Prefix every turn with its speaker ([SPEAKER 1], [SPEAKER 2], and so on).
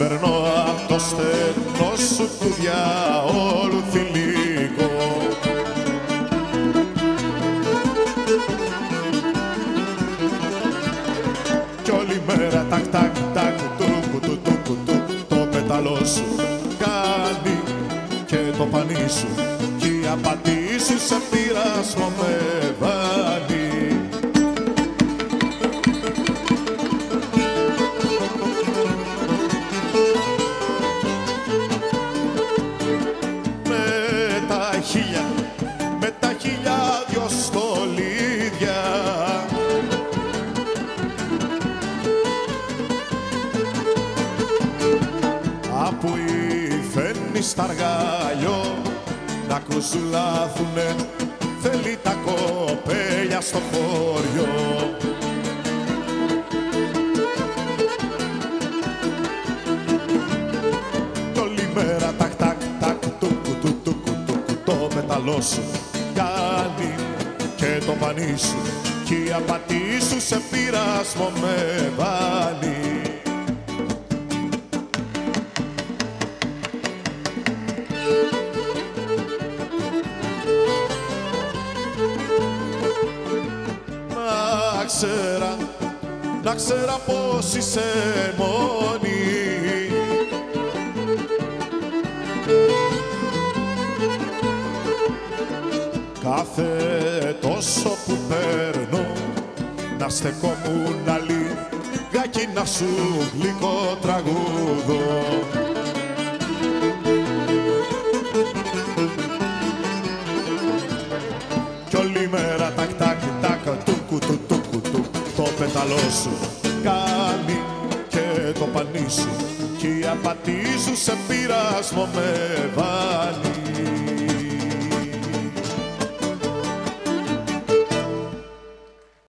[SPEAKER 1] περνώ απ' το στενό σου του διαόλου θηλυκό. Κι όλη μέρα τακ τακ τακ τούκου του τούκου του το πέταλό σου κάνει και το πανί σου κι η απατή σου σε πειρασμό με βάνει. Με τα χίλια δυο στολίδια απού υφαίνει στα αργάλιο να κρουσουλάθουνε θέλει τα κοπέλια στο χωριό. Κι όλη μέρα τακ τακ τακ τούκου του τούκου το πέταλό σου κάνει και το πανί σου κι η απατή σου σε πειρασμό με βάλει. Να ξέρα πως είσαι μόνη κάθε τόσο που παίρνω να στεκόμουν λιγάκι να σου γλυκό τραγούδο. Κι όλη μέρα τακ τακ τακ τούκου του τούκου του το πέταλό σου κάνει και το πανί σου κι η απατή σου σε πειρασμό με βάλει.